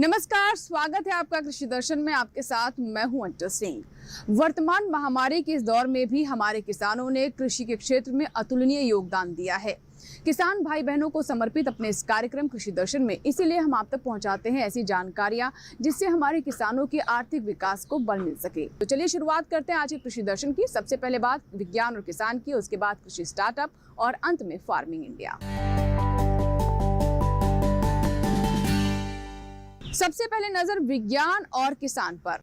नमस्कार, स्वागत है आपका कृषि दर्शन में। आपके साथ मैं हूं अंजू सिंह। वर्तमान महामारी के इस दौर में भी हमारे किसानों ने कृषि के क्षेत्र में अतुलनीय योगदान दिया है। किसान भाई बहनों को समर्पित अपने इस कार्यक्रम कृषि दर्शन में इसीलिए हम आप तक पहुंचाते हैं ऐसी जानकारियां जिससे हमारे किसानों के आर्थिक विकास को बल मिल सके। तो चलिए शुरुआत करते हैं आज के कृषि दर्शन की। सबसे पहले बात विज्ञान और किसान की, उसके बाद कृषि स्टार्टअप और अंत में फार्मिंग इंडिया। सबसे पहले नजर विज्ञान और किसान पर।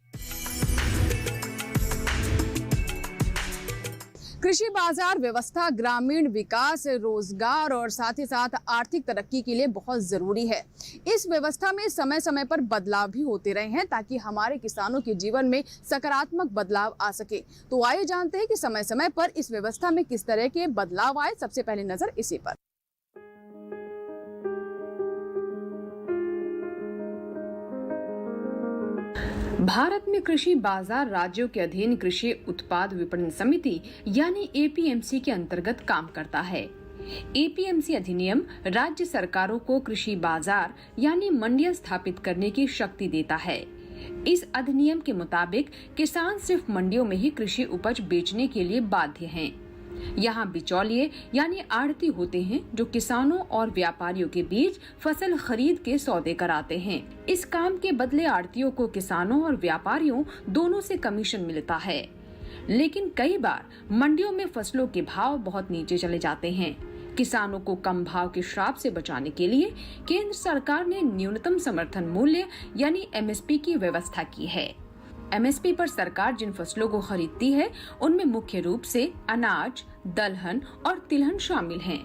कृषि बाजार व्यवस्था ग्रामीण विकास, रोजगार और साथ ही साथ आर्थिक तरक्की के लिए बहुत जरूरी है। इस व्यवस्था में समय समय पर बदलाव भी होते रहे हैं ताकि हमारे किसानों के जीवन में सकारात्मक बदलाव आ सके। तो आइए जानते हैं कि समय समय पर इस व्यवस्था में किस तरह के बदलाव आए। सबसे पहले नजर इसी पर। भारत में कृषि बाजार राज्यों के अधीन कृषि उत्पाद विपणन समिति यानी एपीएमसी के अंतर्गत काम करता है। एपीएमसी अधिनियम राज्य सरकारों को कृषि बाजार यानी मंडियां स्थापित करने की शक्ति देता है। इस अधिनियम के मुताबिक किसान सिर्फ मंडियों में ही कृषि उपज बेचने के लिए बाध्य हैं। यहाँ बिचौलिए यानी आढ़ती होते हैं जो किसानों और व्यापारियों के बीच फसल खरीद के सौदे कराते हैं। इस काम के बदले आढ़तियों को किसानों और व्यापारियों दोनों से कमीशन मिलता है। लेकिन कई बार मंडियों में फसलों के भाव बहुत नीचे चले जाते हैं। किसानों को कम भाव के श्राप से बचाने के लिए केंद्र सरकार ने न्यूनतम समर्थन मूल्य यानी एमएसपी की व्यवस्था की है। एमएसपी पर सरकार जिन फसलों को खरीदती है उनमें मुख्य रूप से अनाज, दलहन और तिलहन शामिल हैं।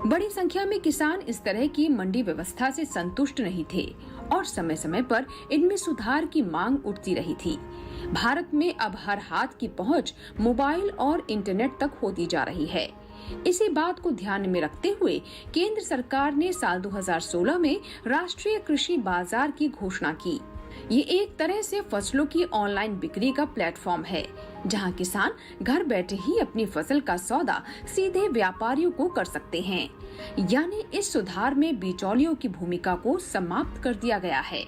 बड़ी संख्या में किसान इस तरह की मंडी व्यवस्था से संतुष्ट नहीं थे और समय समय पर इनमें सुधार की मांग उठती रही थी। भारत में अब हर हाथ की पहुंच मोबाइल और इंटरनेट तक होती जा रही है। इसी बात को ध्यान में रखते हुए केंद्र सरकार ने साल 2016 में राष्ट्रीय कृषि बाजार की घोषणा की। ये एक तरह से फसलों की ऑनलाइन बिक्री का प्लेटफॉर्म है जहां किसान घर बैठे ही अपनी फसल का सौदा सीधे व्यापारियों को कर सकते हैं। यानी इस सुधार में बिचौलियों की भूमिका को समाप्त कर दिया गया है।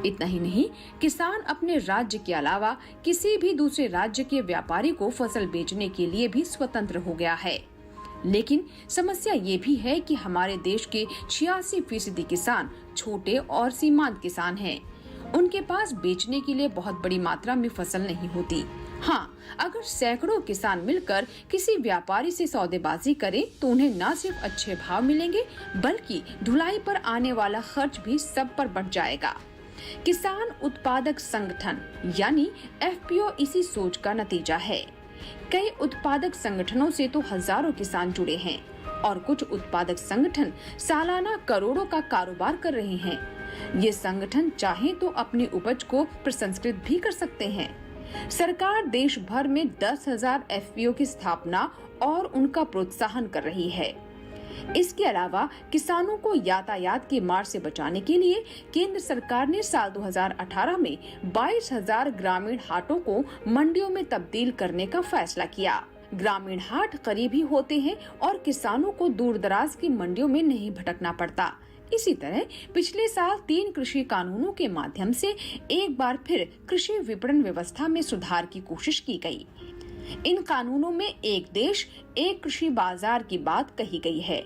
इतना ही नहीं, किसान अपने राज्य के अलावा किसी भी दूसरे राज्य के व्यापारी को फसल बेचने के लिए भी स्वतंत्र हो गया है। लेकिन समस्या ये भी है कि हमारे देश के 86% किसान छोटे और सीमांत किसान हैं। उनके पास बेचने के लिए बहुत बड़ी मात्रा में फसल नहीं होती। हाँ, अगर सैकड़ों किसान मिलकर किसी व्यापारी से सौदेबाजी करें तो उन्हें न सिर्फ अच्छे भाव मिलेंगे बल्कि ढुलाई पर आने वाला खर्च भी सब पर बढ़ जाएगा। किसान उत्पादक संगठन यानी एफपीओ इसी सोच का नतीजा है। कई उत्पादक संगठनों से तो हजारों किसान जुड़े हैं और कुछ उत्पादक संगठन सालाना करोड़ों का कारोबार कर रहे हैं। ये संगठन चाहे तो अपनी उपज को प्रसंस्कृत भी कर सकते हैं। सरकार देश भर में 10,000 एफपीओ की स्थापना और उनका प्रोत्साहन कर रही है। इसके अलावा किसानों को यातायात की मार से बचाने के लिए केंद्र सरकार ने साल 2018 में 22,000 ग्रामीण हाटों को मंडियों में तब्दील करने का फैसला किया। ग्रामीण हाट करीब ही होते हैं और किसानों को दूर दराज की मंडियों में नहीं भटकना पड़ता। इसी तरह पिछले साल 3 कृषि कानूनों के माध्यम से एक बार फिर कृषि विपणन व्यवस्था में सुधार की कोशिश की गई। इन कानूनों में एक देश एक कृषि बाजार की बात कही गई है,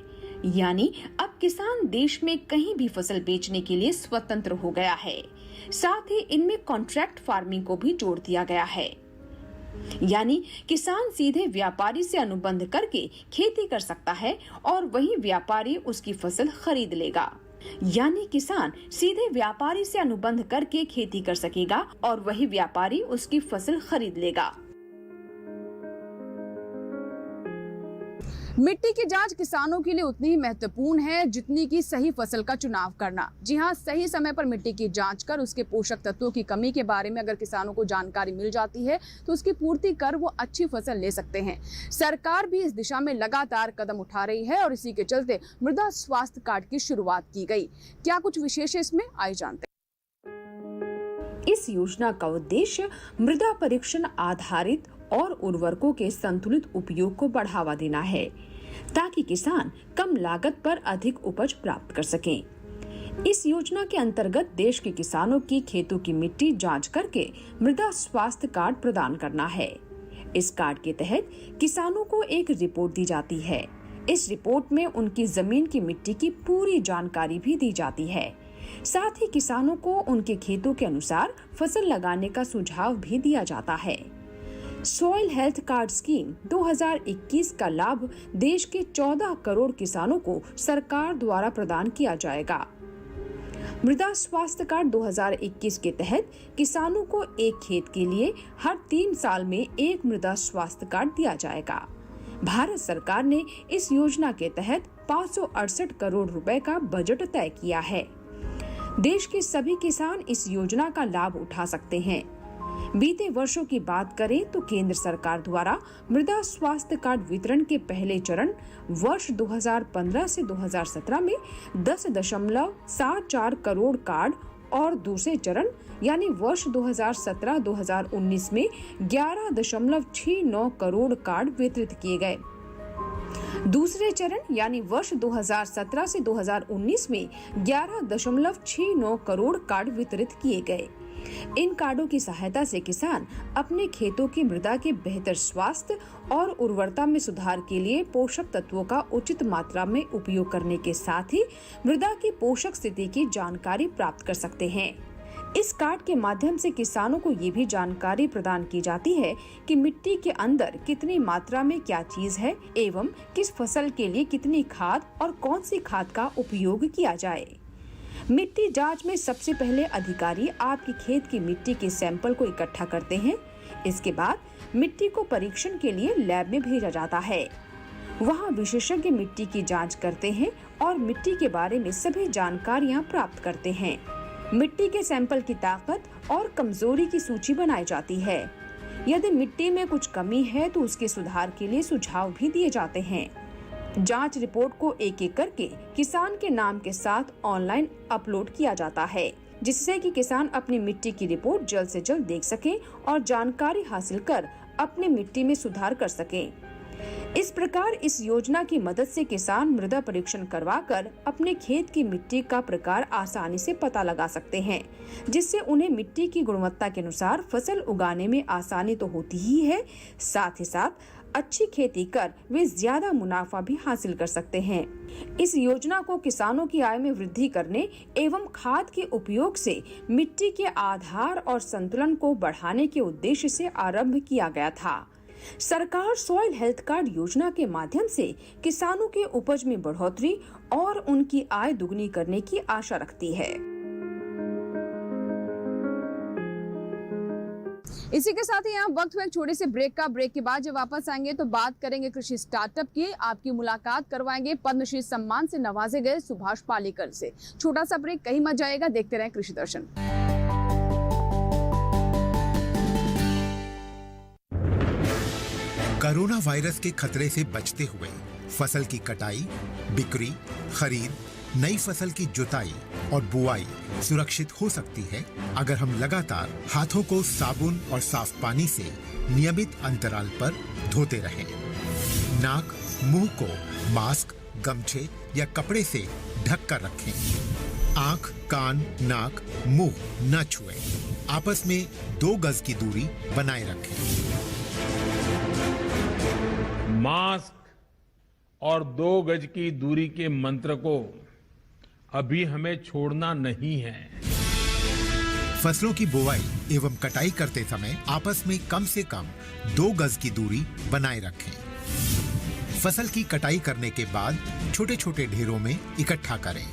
यानी अब किसान देश में कहीं भी फसल बेचने के लिए स्वतंत्र हो गया है। साथ ही इनमें कॉन्ट्रैक्ट फार्मिंग को भी जोड़ दिया गया है, यानी किसान सीधे व्यापारी से अनुबंध करके खेती कर सकता है और वही व्यापारी उसकी फसल खरीद लेगा। यानी किसान सीधे व्यापारी से अनुबंध करके खेती कर सकेगा और वही व्यापारी उसकी फसल खरीद लेगा। मिट्टी की जांच किसानों के लिए उतनी ही महत्वपूर्ण है जितनी कि सही फसल का चुनाव करना। जी हाँ, सही समय पर मिट्टी की जांच कर उसके पोषक तत्वों की कमी के बारे में अगर किसानों को जानकारी मिल जाती है तो उसकी पूर्ति कर वो अच्छी फसल ले सकते हैं। सरकार भी इस दिशा में लगातार कदम उठा रही है और इसी के चलते मृदा स्वास्थ्य कार्ड की शुरुआत की गई। क्या कुछ विशेष है इसमें, आइए जानते हैं। इस योजना का उद्देश्य मृदा परीक्षण आधारित और उर्वरकों के संतुलित उपयोग को बढ़ावा देना है ताकि किसान कम लागत पर अधिक उपज प्राप्त कर सकें। इस योजना के अंतर्गत देश के किसानों की खेतों की मिट्टी जांच करके मृदा स्वास्थ्य कार्ड प्रदान करना है। इस कार्ड के तहत किसानों को एक रिपोर्ट दी जाती है। इस रिपोर्ट में उनकी जमीन की मिट्टी की पूरी जानकारी भी दी जाती है। साथ ही किसानों को उनके खेतों के अनुसार फसल लगाने का सुझाव भी दिया जाता है। सॉइल हेल्थ कार्ड स्कीम 2021 का लाभ देश के 14 करोड़ किसानों को सरकार द्वारा प्रदान किया जाएगा। मृदा स्वास्थ्य कार्ड 2021 के तहत किसानों को एक खेत के लिए हर 3 साल में एक मृदा स्वास्थ्य कार्ड दिया जाएगा। भारत सरकार ने इस योजना के तहत 568 करोड़ रुपए का बजट तय किया है। देश के सभी किसान इस योजना का लाभ उठा सकते हैं। बीते वर्षों की बात करें तो केंद्र सरकार द्वारा मृदा स्वास्थ्य कार्ड वितरण के पहले चरण वर्ष 2015 से 2017 में 10.74 करोड़ कार्ड और दूसरे चरण यानी वर्ष 2017-2019 में 11.69 करोड़ कार्ड वितरित किए गए। दूसरे चरण यानी वर्ष 2017 से 2019 में 11.69 करोड़ कार्ड वितरित किए गए। इन कार्डों की सहायता से किसान अपने खेतों की मृदा के बेहतर स्वास्थ्य और उर्वरता में सुधार के लिए पोषक तत्वों का उचित मात्रा में उपयोग करने के साथ ही मृदा की पोषक स्थिति की जानकारी प्राप्त कर सकते हैं। इस कार्ड के माध्यम से किसानों को ये भी जानकारी प्रदान की जाती है कि मिट्टी के अंदर कितनी मात्रा में क्या चीज है एवं किस फसल के लिए कितनी खाद और कौन सी खाद का उपयोग किया जाए। मिट्टी जांच में सबसे पहले अधिकारी आपके खेत की मिट्टी के सैंपल को इकट्ठा करते हैं। इसके बाद मिट्टी को परीक्षण के लिए लैब में भेजा जाता है। वहां विशेषज्ञ मिट्टी की जांच करते हैं और मिट्टी के बारे में सभी जानकारियां प्राप्त करते हैं। मिट्टी के सैंपल की ताकत और कमजोरी की सूची बनाई जाती है। यदि मिट्टी में कुछ कमी है तो उसके सुधार के लिए सुझाव भी दिए जाते हैं। जांच रिपोर्ट को एक-एक करके किसान के नाम के साथ ऑनलाइन अपलोड किया जाता है, जिससे कि किसान अपनी मिट्टी की रिपोर्ट जल्द से जल्द देख सके और जानकारी हासिल कर अपनी मिट्टी में सुधार कर सके। इस प्रकार इस योजना की मदद से किसान मृदा परीक्षण करवाकर अपने खेत की मिट्टी का प्रकार आसानी से पता लगा सकते हैं, जिससे उन्हें मिट्टी की गुणवत्ता के अनुसार फसल उगाने में आसानी तो होती ही है, साथ ही साथ अच्छी खेती कर वे ज्यादा मुनाफा भी हासिल कर सकते हैं। इस योजना को किसानों की आय में वृद्धि करने एवं खाद के उपयोग से मिट्टी के आधार और संतुलन को बढ़ाने के उद्देश्य से आरंभ किया गया था। सरकार सॉइल हेल्थ कार्ड योजना के माध्यम से किसानों के उपज में बढ़ोतरी और उनकी आय दुगनी करने की आशा रखती है। इसी के साथ ही यहाँ वक्त हुआ एक छोटे से ब्रेक का। ब्रेक के बाद जब वापस आएंगे तो बात करेंगे कृषि स्टार्टअप की। आपकी मुलाकात करवाएंगे पद्मश्री सम्मान से नवाजे गए सुभाष पालेकर से। छोटा सा ब्रेक, कहीं मत जाएगा, देखते रहें कृषि दर्शन। कोरोना वायरस के खतरे से बचते हुए फसल की कटाई, बिक्री, खरीद, नई फसल की जुताई और बुआई सुरक्षित हो सकती है अगर हम लगातार हाथों को साबुन और साफ पानी से नियमित अंतराल पर धोते रहें। नाक, मुंह को मास्क, गमछे या कपड़े से ढक कर रखें। आंख, कान, नाक, मुंह न छुएं। आपस में 2 गज की दूरी बनाए रखें। मास्क और 2 गज की दूरी के मंत्र को अभी हमें छोड़ना नहीं है। फसलों की बुवाई एवं कटाई करते समय आपस में कम से कम 2 गज की दूरी बनाए रखें। फसल की कटाई करने के बाद छोटे छोटे ढेरों में इकट्ठा करें।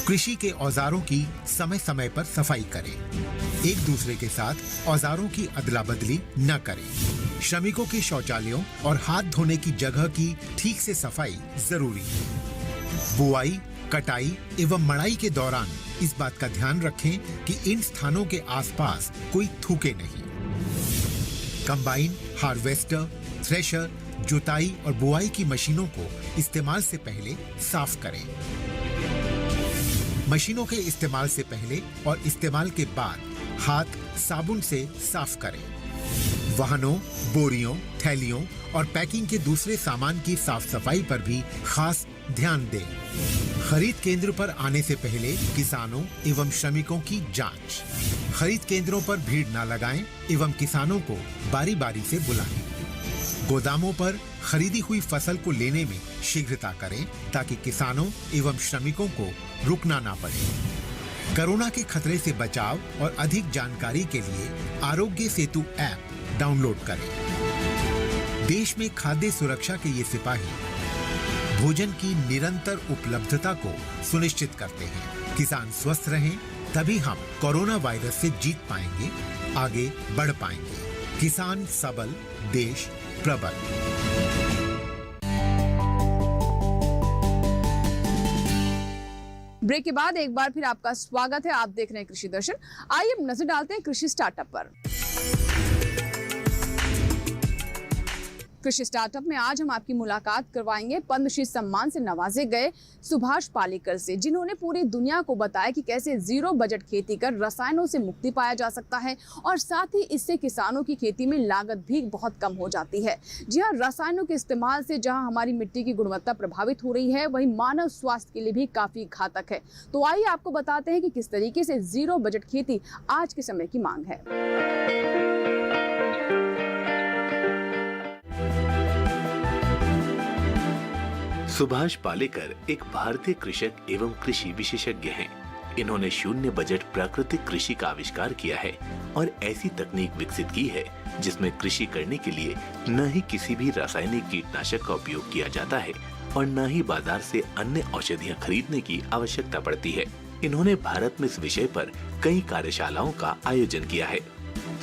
कृषि के औजारों की समय समय पर सफाई करें। एक दूसरे के साथ औजारों की अदला बदली न करें। श्रमिकों के शौचालयों और हाथ धोने की जगह की ठीक से सफाई जरूरी है। बुआई, कटाई एवं मड़ाई के दौरान इस बात का ध्यान रखें कि इन स्थानों के आसपास कोई थूके नहीं। कंबाइन, हार्वेस्टर, थ्रेशर, जुताई और बुआई की मशीनों को इस्तेमाल से पहले साफ करें। मशीनों के इस्तेमाल से पहले और इस्तेमाल के बाद हाथ साबुन से साफ करें। वाहनों, बोरियों, थैलियों और पैकिंग के दूसरे सामान की साफ सफाई पर भी खास ध्यान दें। खरीद केंद्र पर आने से पहले किसानों एवं श्रमिकों की जांच। खरीद केंद्रों पर भीड़ न लगाएं एवं किसानों को बारी बारी से बुलाएं। गोदामों पर खरीदी हुई फसल को लेने में शीघ्रता करें ताकि किसानों एवं श्रमिकों को रुकना ना पड़े। कोरोना के खतरे से बचाव और अधिक जानकारी के लिए आरोग्य सेतु ऐप डाउनलोड करें। देश में खाद्य सुरक्षा के ये सिपाही भोजन की निरंतर उपलब्धता को सुनिश्चित करते हैं। किसान स्वस्थ रहें तभी हम कोरोना वायरस से जीत पाएंगे, आगे बढ़ पाएंगे। किसान सबल, देश प्रबल। ब्रेक के बाद एक बार फिर आपका स्वागत है। आप देख रहे हैं कृषि दर्शन। आइए अब नजर डालते हैं कृषि स्टार्टअप पर। कृषि स्टार्टअप में आज हम आपकी मुलाकात करवाएंगे पद्मश्री सम्मान से नवाजे गए सुभाष पालेकर से, जिन्होंने पूरी दुनिया को बताया कि कैसे जीरो बजट खेती कर रसायनों से मुक्ति पाया जा सकता है और साथ ही इससे किसानों की खेती में लागत भी बहुत कम हो जाती है। जी हाँ, रसायनों के इस्तेमाल से जहां हमारी मिट्टी की गुणवत्ता प्रभावित हो रही है, वहीं मानव स्वास्थ्य के लिए भी काफी घातक है। तो आइए आपको बताते हैं कि किस तरीके से जीरो बजट खेती आज के समय की मांग है। सुभाष पालेकर एक भारतीय कृषक एवं कृषि विशेषज्ञ हैं। इन्होंने शून्य बजट प्राकृतिक कृषि का आविष्कार किया है और ऐसी तकनीक विकसित की है जिसमें कृषि करने के लिए न ही किसी भी रासायनिक कीटनाशक का उपयोग किया जाता है और न ही बाजार से अन्य औषधियाँ खरीदने की आवश्यकता पड़ती है। इन्होंने भारत में इस विषय पर कई कार्यशालाओं का आयोजन किया है।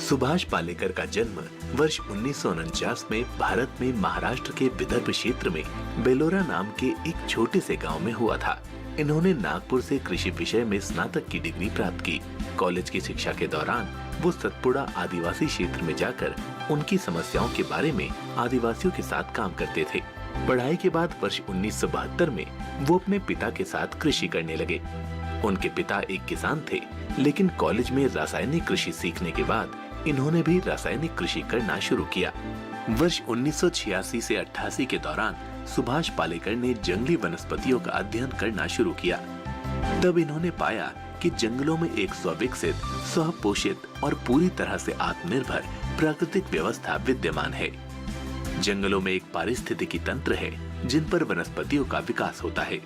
सुभाष पालेकर का जन्म वर्ष 1949 में भारत में महाराष्ट्र के विदर्भ क्षेत्र में बेलोरा नाम के एक छोटे से गांव में हुआ था। इन्होंने नागपुर से कृषि विषय में स्नातक की डिग्री प्राप्त की। कॉलेज की शिक्षा के दौरान वो सतपुड़ा आदिवासी क्षेत्र में जाकर उनकी समस्याओं के बारे में आदिवासियों के साथ काम करते थे। पढ़ाई के बाद वर्ष 1972 में वो अपने पिता के साथ कृषि करने लगे। उनके पिता एक किसान थे, लेकिन कॉलेज में रासायनिक कृषि सीखने के बाद इन्होंने भी रासायनिक कृषि करना शुरू किया। वर्ष 1986 से 88 के दौरान सुभाष पालेकर ने जंगली वनस्पतियों का अध्ययन करना शुरू किया। तब इन्होंने पाया कि जंगलों में एक स्व-विकसित, स्वपोषित और पूरी तरह से आत्मनिर्भर प्राकृतिक व्यवस्था विद्यमान है। जंगलों में एक पारिस्थितिकी तंत्र है जिन पर वनस्पतियों का विकास होता है।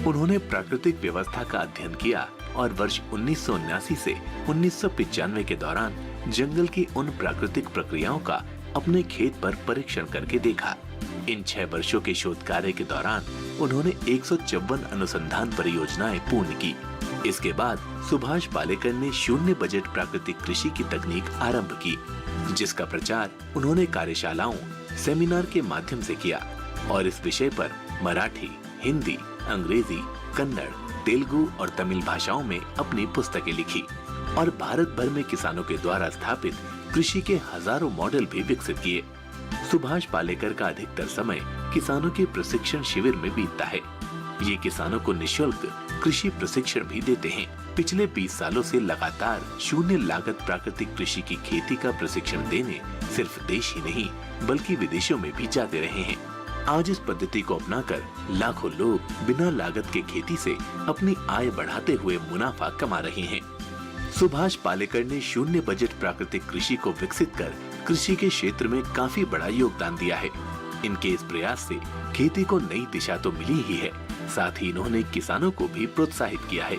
उन्होंने प्राकृतिक व्यवस्था का अध्ययन किया और वर्ष 1979 से 1995 के दौरान जंगल की उन प्राकृतिक प्रक्रियाओं का अपने खेत पर परीक्षण करके देखा। इन 6 वर्षों के शोध कार्य के दौरान उन्होंने 154 अनुसंधान परियोजनाएं पूर्ण की। इसके बाद सुभाष पालेकर ने शून्य बजट प्राकृतिक कृषि की तकनीक आरंभ की, जिसका प्रचार उन्होंने कार्यशालाओं, सेमिनार के माध्यम से किया और इस विषय पर मराठी, हिंदी, अंग्रेजी, कन्नड़, तेलुगु और तमिल भाषाओं में अपनी पुस्तकें लिखी और भारत भर में किसानों के द्वारा स्थापित कृषि के हजारों मॉडल भी विकसित किए। सुभाष पालेकर का अधिकतर समय किसानों के प्रशिक्षण शिविर में बीतता है। ये किसानों को निःशुल्क कृषि प्रशिक्षण भी देते हैं। पिछले 20 सालों से लगातार शून्य लागत प्राकृतिक कृषि की खेती का प्रशिक्षण देने सिर्फ देश ही नहीं बल्कि विदेशों में भी जाते रहे हैं। आज इस पद्धति को अपनाकर लाखों लोग बिना लागत के खेती से अपनी आय बढ़ाते हुए मुनाफा कमा रहे हैं। सुभाष पालेकर ने शून्य बजट प्राकृतिक कृषि को विकसित कर कृषि के क्षेत्र में काफी बड़ा योगदान दिया है। इनके इस प्रयास से खेती को नई दिशा तो मिली ही है, साथ ही इन्होंने किसानों को भी प्रोत्साहित किया है।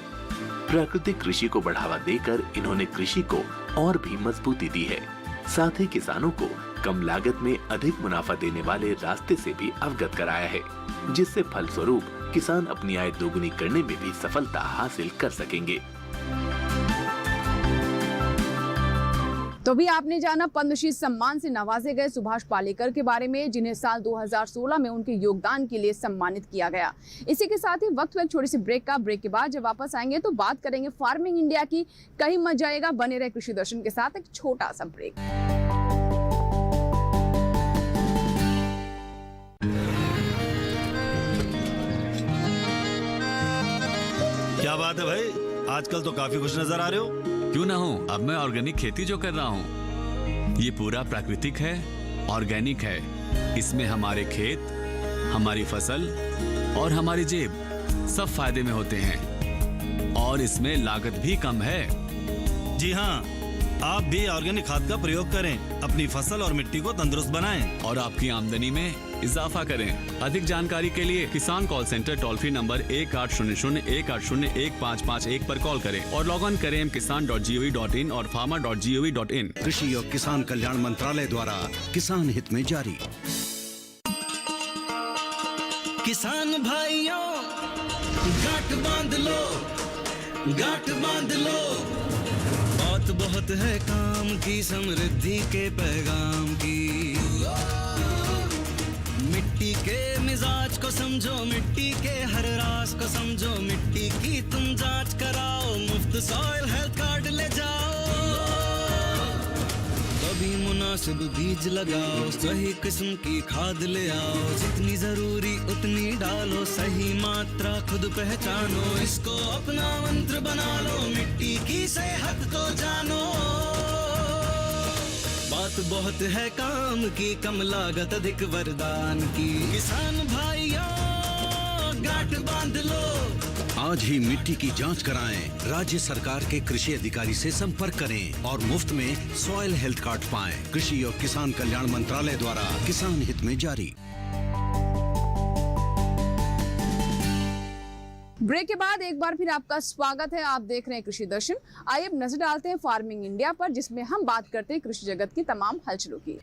प्राकृतिक कृषि को बढ़ावा देकर इन्होंने कृषि को और भी मजबूती दी है। साथ ही किसानों को कम लागत में अधिक मुनाफा देने वाले रास्ते से भी अवगत कराया है, जिससे फलस्वरूप किसान अपनी आय दोगुनी करने में भी सफलता हासिल कर सकेंगे। तो भी आपने जाना पद्मश्री सम्मान से नवाजे गए सुभाष पालेकर के बारे में, जिन्हें साल 2016 में उनके योगदान के लिए सम्मानित किया गया। इसी के साथ ही वक्त हुआ एक छोटी सी ब्रेक का। ब्रेक के बाद जब वापस आएंगे तो बात करेंगे फार्मिंग इंडिया की। कहीं मत जाएगा, बने रहे कृषि दर्शन के साथ। एक छोटा सा ब्रेक। क्या बात है भाई, आजकल तो काफी खुश नजर आ रहे हो। क्यों ना हूँ, अब मैं ऑर्गेनिक खेती जो कर रहा हूँ ये पूरा प्राकृतिक है, ऑर्गेनिक है। इसमें हमारे खेत, हमारी फसल और हमारी जेब सब फायदे में होते हैं और इसमें लागत भी कम है। जी हाँ, आप भी ऑर्गेनिक खाद का प्रयोग करें, अपनी फसल और मिट्टी को तंदुरुस्त बनाएं। और आपकी आमदनी में इजाफा करें। अधिक जानकारी के लिए किसान call centre toll free number 1800-180-1551 पर कॉल करें और लॉग ऑन करें kisan.gov.in और farmer.gov.in। कृषि और किसान कल्याण मंत्रालय द्वारा किसान हित में जारी। किसान भाइयों गांठ बांध लो, गांठ बांध लो, बात बहुत है काम की, समृद्धि के पैगाम की। मिट्टी के मिजाज को समझो, मिट्टी के हर राज को समझो, मिट्टी की तुम जांच कराओ, मुफ्त सॉइल हेल्थ कार्ड ले जाओ। कभी मुनासिब बीज लगाओ, सही किस्म की खाद ले आओ, जितनी जरूरी उतनी डालो, सही मात्रा खुद पहचानो, इसको अपना मंत्र बना लो, मिट्टी की सेहत को जानो। बात बहुत है काम की, कम लागत अधिक वरदान की, किसान भाइयों गांठ बांध लो। आज ही मिट्टी की जांच कराएं, राज्य सरकार के कृषि अधिकारी से संपर्क करें और मुफ्त में सॉइल हेल्थ कार्ड पाएं। कृषि और किसान कल्याण मंत्रालय द्वारा किसान हित में जारी। ब्रेक के बाद एक बार फिर आपका स्वागत है। आप देख रहे हैं कृषि दर्शन। आइए अब नजर डालते हैं फार्मिंग इंडिया पर, जिसमें हम बात करते हैं कृषि जगत की तमाम हलचलों की।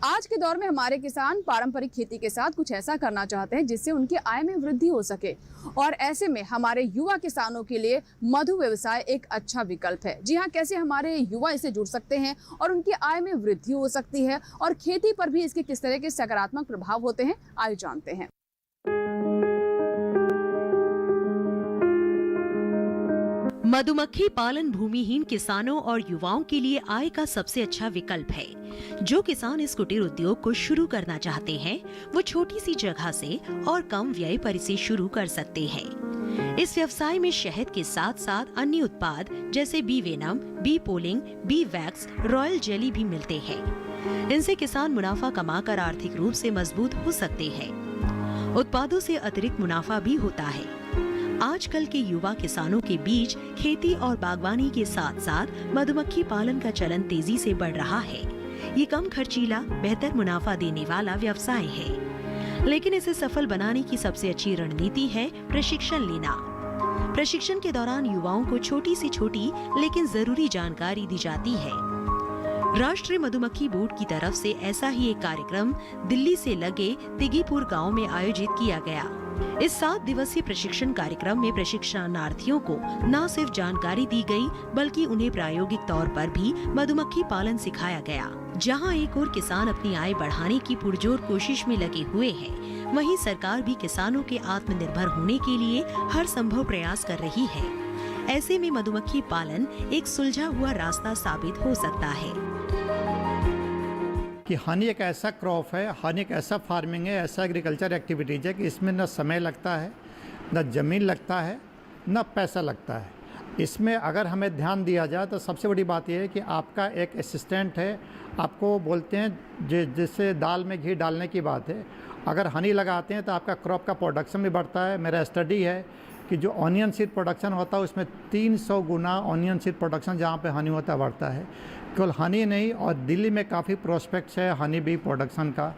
आज के दौर में हमारे किसान पारंपरिक खेती के साथ कुछ ऐसा करना चाहते हैं जिससे उनकी आय में वृद्धि हो सके, और ऐसे में हमारे युवा किसानों के लिए मधु व्यवसाय एक अच्छा विकल्प है। जी हाँ, कैसे हमारे युवा इससे जुड़ सकते हैं और उनकी आय में वृद्धि हो सकती है, और खेती पर भी इसके किस तरह के सकारात्मक प्रभाव होते हैं, आइए जानते हैं। मधुमक्खी पालन भूमिहीन किसानों और युवाओं के लिए आय का सबसे अच्छा विकल्प है। जो किसान इस कुटीर उद्योग को शुरू करना चाहते हैं, वो छोटी सी जगह से और कम व्यय पर इसे शुरू कर सकते हैं। इस व्यवसाय में शहद के साथ साथ अन्य उत्पाद जैसे bee venom, bee pollen, bee wax, royal jelly भी मिलते हैं। इनसे किसान मुनाफा कमाकर आर्थिक रूप से मजबूत हो सकते हैं। उत्पादों से अतिरिक्त मुनाफा भी होता है। आजकल के युवा किसानों के बीच खेती और बागवानी के साथ साथ मधुमक्खी पालन का चलन तेजी से बढ़ रहा है। ये कम खर्चीला, बेहतर मुनाफा देने वाला व्यवसाय है, लेकिन इसे सफल बनाने की सबसे अच्छी रणनीति है प्रशिक्षण लेना। प्रशिक्षण के दौरान युवाओं को छोटी से छोटी लेकिन जरूरी जानकारी दी जाती है। राष्ट्रीय मधुमक्खी बोर्ड की तरफ से ऐसा ही एक कार्यक्रम दिल्ली से लगे तिगीपुर गांव में आयोजित किया गया। इस 7 दिवसीय प्रशिक्षण कार्यक्रम में प्रशिक्षणार्थियों को न सिर्फ जानकारी दी गई, बल्कि उन्हें प्रायोगिक तौर पर भी मधुमक्खी पालन सिखाया गया। जहां एक और किसान अपनी आय बढ़ाने की पुरजोर कोशिश में लगे हुए हैं, वहीं सरकार भी किसानों के आत्मनिर्भर होने के लिए हर संभव प्रयास कर रही है। ऐसे में मधुमक्खी पालन एक सुलझा हुआ रास्ता साबित हो सकता है। कि हनी एक ऐसा क्रॉप है, हनी एक ऐसा फार्मिंग है, ऐसा एग्रीकल्चर एक्टिविटीज़ है कि इसमें न समय लगता है, न ज़मीन लगता है, न पैसा लगता है। इसमें अगर हमें ध्यान दिया जाए तो सबसे बड़ी बात यह है कि आपका एक असिस्टेंट है, आपको बोलते हैं जिससे दाल में घी डालने की बात है। अगर हनी लगाते हैं तो आपका क्रॉप का प्रोडक्शन भी बढ़ता है। मेरा स्टडी है कि जो ऑनियन सीड प्रोडक्शन होता है उसमें 300 गुना ऑनियन सीड प्रोडक्शन जहाँ पे हनी होता है बढ़ता है। केवल हनी नहीं, और दिल्ली में काफ़ी प्रोस्पेक्ट्स है हनी बी प्रोडक्शन का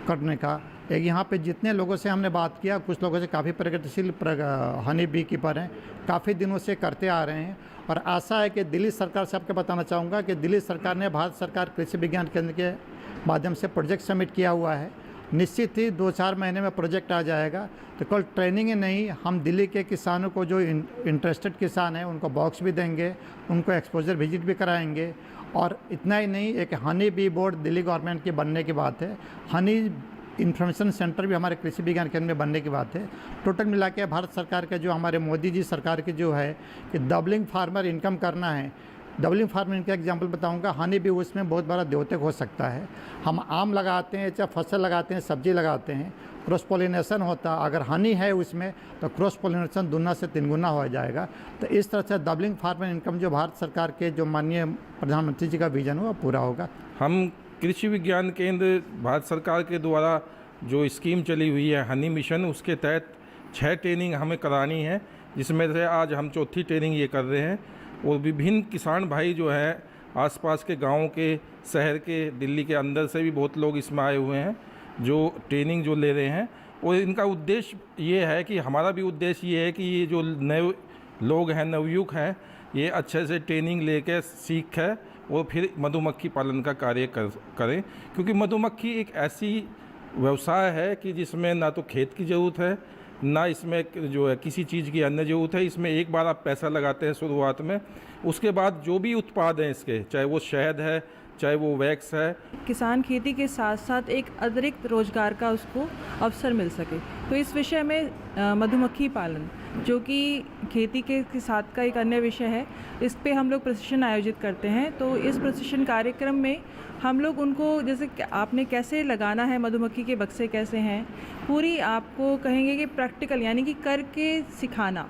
करने का। एक यहाँ पे जितने लोगों से हमने बात किया, कुछ लोगों से काफ़ी प्रगतिशील हनी बी कीपर हैं, काफ़ी दिनों से करते आ रहे हैं। और आशा है कि दिल्ली सरकार से आपको बताना चाहूँगा कि दिल्ली सरकार ने भारत सरकार कृषि विज्ञान केंद्र के माध्यम से प्रोजेक्ट सबमिट किया हुआ है। निश्चित ही 2-4 महीने में प्रोजेक्ट आ जाएगा। तो केवल ट्रेनिंग ही नहीं, हम दिल्ली के किसानों को जो इंटरेस्टेड किसान हैं उनको बॉक्स भी देंगे, उनको एक्सपोजर विजिट भी कराएंगे। और इतना ही नहीं, एक honey bee board Delhi government की बनने की बात है, हनी इंफॉर्मेशन सेंटर भी हमारे कृषि विज्ञान केंद्र में बनने की बात है। टोटल मिला के भारत सरकार के जो हमारे मोदी जी सरकार की जो है कि डबलिंग फार्मर इनकम करना है, डबलिंग फार्मिंग का एग्जांपल बताऊंगा। हनी भी उसमें बहुत बड़ा द्योतक हो सकता है। हम आम लगाते हैं, चाहे फसल लगाते हैं, सब्जी लगाते हैं, क्रॉस पोलिनेशन होता, अगर हनी है उसमें तो क्रॉस पोलिनेशन 2 से 3 गुना हो जाएगा। तो इस तरह से डबलिंग फार्मर इनकम जो भारत सरकार के जो माननीय प्रधानमंत्री जी का विजन हो वो पूरा होगा। हम कृषि विज्ञान केंद्र भारत सरकार के द्वारा जो स्कीम चली हुई है हनी मिशन, उसके तहत 6 ट्रेनिंग हमें करानी है, जिसमें से आज हम चौथी ट्रेनिंग ये कर रहे हैं। और विभिन्न किसान भाई जो हैं आसपास के गाँव के, शहर के, दिल्ली के अंदर से भी बहुत लोग इसमें आए हुए हैं जो ट्रेनिंग जो ले रहे हैं। और इनका उद्देश्य ये है कि हमारा भी उद्देश्य ये है कि ये जो नए लोग हैं, नवयुवक हैं, ये अच्छे से ट्रेनिंग लेकर सीख है और फिर मधुमक्खी पालन का कार्य करें, क्योंकि मधुमक्खी एक ऐसी व्यवसाय है कि जिसमें ना तो खेत की ज़रूरत है, ना इसमें जो है किसी चीज़ की अन्य ज़रूरत है। इसमें एक बार आप पैसा लगाते हैं शुरुआत में, उसके बाद जो भी उत्पाद हैं इसके, चाहे वो शहद है, चाहे वो वैक्स है। किसान खेती के साथ साथ एक अतिरिक्त रोजगार का उसको अवसर मिल सके, तो इस विषय में मधुमक्खी पालन, जो कि खेती के साथ का एक अन्य विषय है, इस पे हम लोग प्रशिक्षण आयोजित करते हैं। तो इस प्रशिक्षण कार्यक्रम में हम लोग उनको, जैसे आपने कैसे लगाना है, मधुमक्खी के बक्से कैसे हैं, पूरी आपको कहेंगे कि प्रैक्टिकल यानी कि करके सिखाना,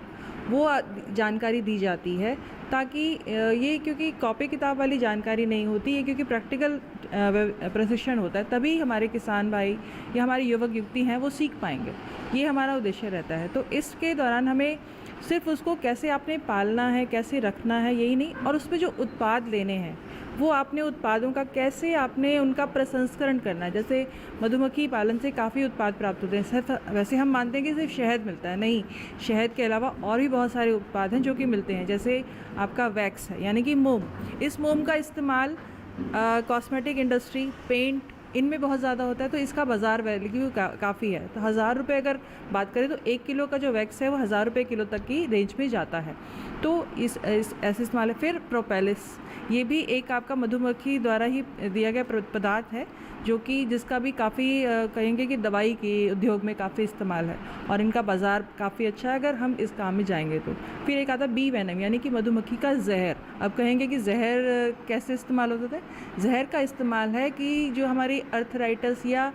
वो जानकारी दी जाती है, ताकि ये, क्योंकि कॉपी किताब वाली जानकारी नहीं होती है, क्योंकि प्रैक्टिकल प्रशिक्षण होता है, तभी हमारे किसान भाई या हमारे युवक युवती हैं वो सीख पाएंगे। ये हमारा उद्देश्य रहता है। तो इसके दौरान हमें सिर्फ उसको कैसे आपने पालना है, कैसे रखना है, यही नहीं, और उसमें जो उत्पाद लेने हैं वो आपने उत्पादों का कैसे आपने उनका प्रसंस्करण करना है। जैसे मधुमक्खी पालन से काफ़ी उत्पाद प्राप्त होते हैं। सिर्फ वैसे हम मानते हैं कि सिर्फ शहद मिलता है, नहीं, शहद के अलावा और भी बहुत सारे उत्पाद हैं जो कि मिलते हैं। जैसे आपका वैक्स है, यानी कि मोम, इस मोम का इस्तेमाल कॉस्मेटिक इंडस्ट्री, पेंट, इनमें बहुत ज़्यादा होता है, तो इसका बाज़ार वैल्यू काफ़ी है। तो 1000 रुपये अगर बात करें तो 1 किलो का जो वैक्स है वो 1000 रुपये किलो तक की रेंज में जाता है। तो इस ऐसे इस्तेमाल है। फिर प्रोपेलिस, ये भी एक आपका मधुमक्खी द्वारा ही दिया गया पदार्थ है, जो कि जिसका भी काफ़ी कहेंगे कि दवाई के उद्योग में काफ़ी इस्तेमाल है और इनका बाज़ार काफ़ी अच्छा है अगर हम इस काम में जाएंगे तो। फिर एक आता बी वेनम, यानी कि मधुमक्खी का जहर। अब कहेंगे कि जहर कैसे इस्तेमाल होता है? जहर का इस्तेमाल है कि जो हमारी अर्थराइटिस या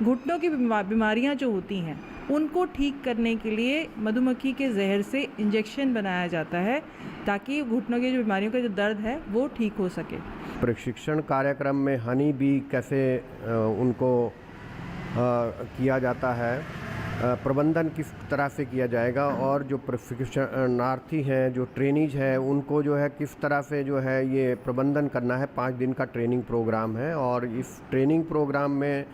घुटनों की बीमारियां जो होती हैं उनको ठीक करने के लिए मधुमक्खी के जहर से इंजेक्शन बनाया जाता है, ताकि घुटनों की जो बीमारियों का जो दर्द है वो ठीक हो सके। प्रशिक्षण कार्यक्रम में हनी बी कैसे उनको किया जाता है, प्रबंधन किस तरह से किया जाएगा, और जो प्रशिक्षणार्थी हैं, जो ट्रेनीज हैं, उनको जो है किस तरह से जो है ये प्रबंधन करना है। 5 दिन का ट्रेनिंग प्रोग्राम है और इस ट्रेनिंग प्रोग्राम में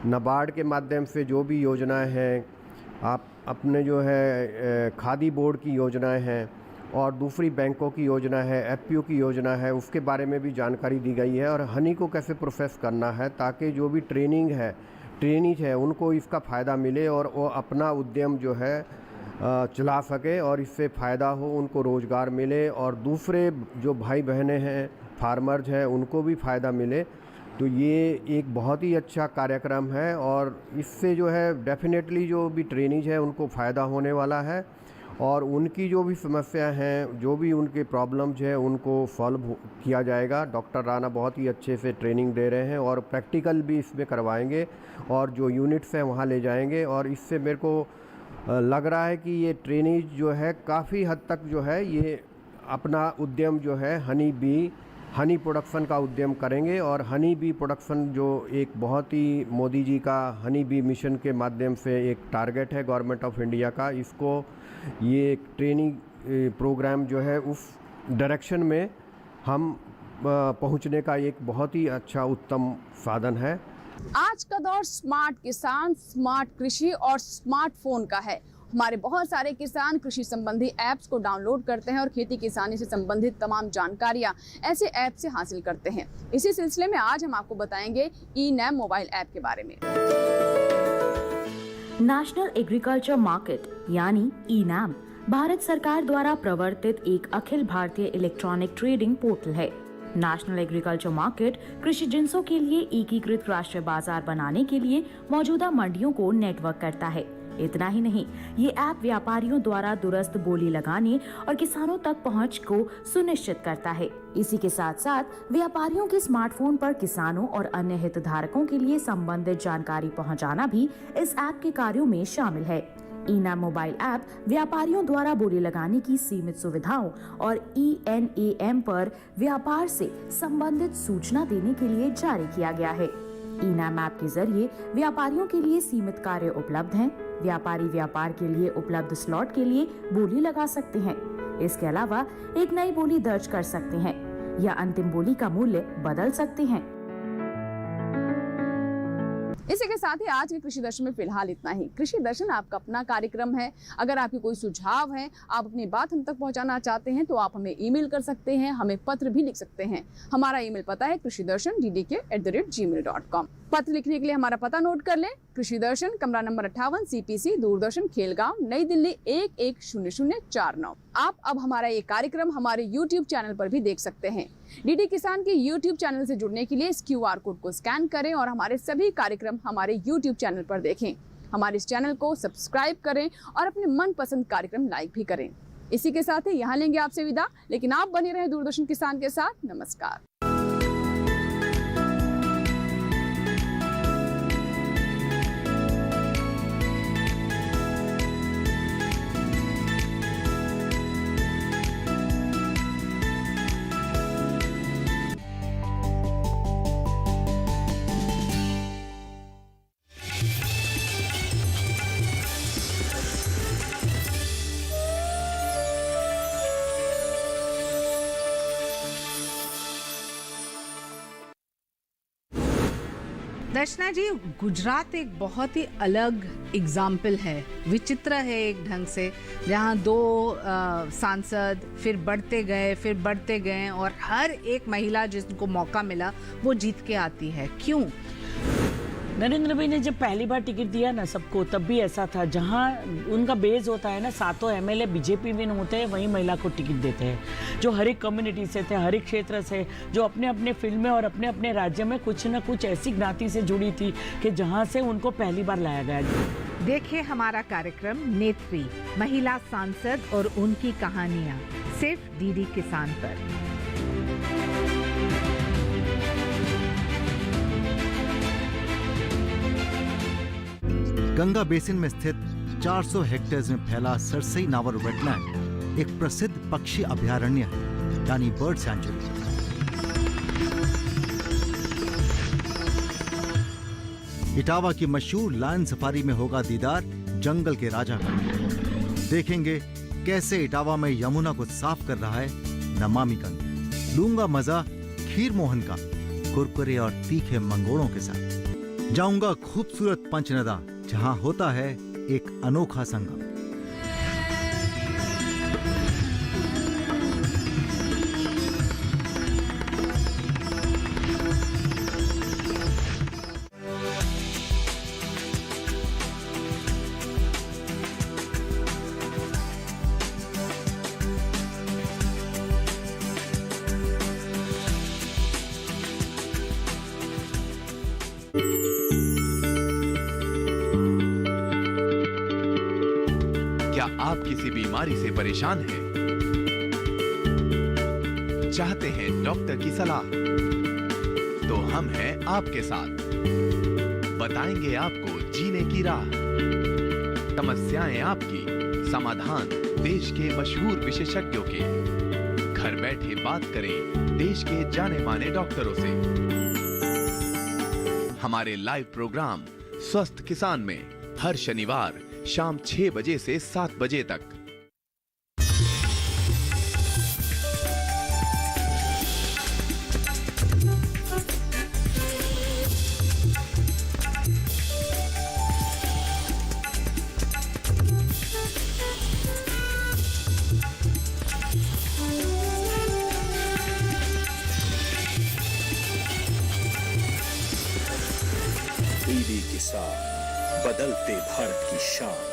नाबार्ड के माध्यम से जो भी योजनाएं हैं, आप अपने जो है खादी बोर्ड की योजनाएं हैं और दूसरी बैंकों की योजना है, एफपीओ की योजना है, उसके बारे में भी जानकारी दी गई है। और हनी को कैसे प्रोसेस करना है ताकि जो भी ट्रेनीज है उनको इसका फ़ायदा मिले और वो अपना उद्यम जो है चला सके और इससे फ़ायदा हो, उनको रोज़गार मिले और दूसरे जो भाई बहनें हैं, फार्मर्स हैं, उनको भी फ़ायदा मिले। तो ये एक बहुत ही अच्छा कार्यक्रम है और इससे जो है डेफिनेटली जो भी ट्रेनीज है उनको फ़ायदा होने वाला है और उनकी जो भी समस्या हैं, जो भी उनके प्रॉब्लम्स हैं, उनको सॉल्व किया जाएगा। डॉक्टर राणा बहुत ही अच्छे से ट्रेनिंग दे रहे हैं और प्रैक्टिकल भी इसमें करवाएंगे और जो यूनिट्स हैं वहाँ ले जाएंगे। और इससे मेरे को लग रहा है कि ये ट्रेनीज जो है काफ़ी हद तक जो है ये अपना उद्यम जो है हनी प्रोडक्शन का उद्यम करेंगे। और हनी बी प्रोडक्शन जो एक बहुत ही मोदी जी का हनी बी मिशन के माध्यम से एक टारगेट है गवर्नमेंट ऑफ इंडिया का, इसको ये एक ट्रेनिंग प्रोग्राम जो है उस डायरेक्शन में हम पहुंचने का एक बहुत ही अच्छा उत्तम साधन है। आज का दौर स्मार्ट किसान, स्मार्ट कृषि और स्मार्टफोन का है। हमारे बहुत सारे किसान कृषि संबंधी ऐप्स को डाउनलोड करते हैं और खेती किसानी से संबंधित तमाम जानकारियां ऐसे ऐप से हासिल करते हैं। इसी सिलसिले में आज हम आपको बताएंगे ई-नैम मोबाइल ऐप के बारे में। नेशनल एग्रीकल्चर मार्केट यानी ई-नैम भारत सरकार द्वारा प्रवर्तित एक Akhil Bharatiya electronic trading portal है। नेशनल एग्रीकल्चर मार्केट कृषि जिंसों के लिए एकीकृत राष्ट्रीय बाजार बनाने के लिए मौजूदा मंडियों को नेटवर्क करता है। इतना ही नहीं, ये ऐप व्यापारियों द्वारा दुरुस्त बोली लगाने और किसानों तक पहुंच को सुनिश्चित करता है। इसी के साथ साथ व्यापारियों के स्मार्टफोन पर किसानों और अन्य हितधारकों के लिए संबंधित जानकारी पहुंचाना भी इस ऐप के कार्यों में शामिल है। ई-नाम मोबाइल ऐप व्यापारियों द्वारा बोली लगाने की सीमित सुविधाओं और ENAM पर व्यापार से संबंधित सूचना देने के लिए जारी किया गया है। ई-नाम ऐप के जरिए व्यापारियों के लिए सीमित कार्य उपलब्ध हैं। व्यापारी व्यापार के लिए उपलब्ध स्लॉट के लिए बोली लगा सकते हैं। इसके अलावा एक नई बोली दर्ज कर सकते हैं या अंतिम बोली का मूल्य बदल सकते हैं। इसी के साथ ही आज के कृषि दर्शन में फिलहाल इतना ही। कृषि दर्शन आपका अपना कार्यक्रम है। अगर आपके कोई सुझाव है, आप अपनी बात हम तक पहुंचाना चाहते हैं तो आप हमें ईमेल कर सकते हैं, हमें पत्र भी लिख सकते हैं। हमारा ईमेल पता है krishidarshan@gmail.com। पत्र लिखने के लिए हमारा पता नोट कर लें। कृषि दर्शन, कमरा नंबर 58, CPC, दूरदर्शन, खेलगांव, नई दिल्ली 110049। आप अब हमारा ये कार्यक्रम हमारे YouTube चैनल पर भी देख सकते हैं। DD किसान के YouTube चैनल से जुड़ने के लिए इस QR कोड को स्कैन करें और हमारे सभी कार्यक्रम हमारे YouTube चैनल पर देखें। हमारे इस चैनल को सब्सक्राइब करें और अपने मनपसंद कार्यक्रम लाइक भी करें। इसी के साथ ही यहाँ लेंगे आपसे विदा, लेकिन आप बने रहे दूरदर्शन किसान के साथ। नमस्कार। दर्शना जी, गुजरात एक बहुत ही अलग एग्जाम्पल है, विचित्र है एक ढंग से, जहाँ 2 सांसद फिर बढ़ते गए और हर एक महिला जिसको मौका मिला वो जीत के आती है। क्यों? नरेंद्र भाई ने जब पहली बार टिकट दिया ना सबको, तब भी ऐसा था। जहां उनका बेस होता है ना, 7 MLA बीजेपी विन होते हैं, वहीं महिला को टिकट देते हैं, जो हर एक कम्युनिटी से थे, हर एक क्षेत्र से, जो अपने अपने फील्ड में और अपने अपने राज्य में कुछ न कुछ ऐसी ज्ञाति से जुड़ी थी कि जहां से उनको पहली बार लाया गया। देखिए हमारा कार्यक्रम नेत्री, महिला सांसद और उनकी कहानियाँ, सिर्फ DD किसान पर। गंगा बेसिन में स्थित 400 हेक्टेयर में फैला सरसई नावर वेटलैंड एक प्रसिद्ध पक्षी अभयारण्य है, यानी बर्ड सैंचुरी। इटावा की मशहूर लायन सफारी में होगा दीदार जंगल के राजा का। देखेंगे कैसे इटावा में यमुना को साफ कर रहा है नमामि गंगा। लूंगा मजा खीर मोहन का, कुरकुरे और तीखे मंगोड़ों के साथ। जाऊंगा खूबसूरत पंचनदा, जहां होता है एक अनोखा संगम। आप किसी बीमारी से परेशान हैं? चाहते हैं डॉक्टर की सलाह? तो हम हैं आपके साथ, बताएंगे आपको जीने की राह। समस्याएं आपकी, समाधान देश के मशहूर विशेषज्ञों के। घर बैठे बात करें देश के जाने माने डॉक्टरों से। हमारे लाइव प्रोग्राम स्वस्थ किसान में हर शनिवार शाम 6 बजे से 7 बजे तक। DD किसान, बदलते भारत की शान।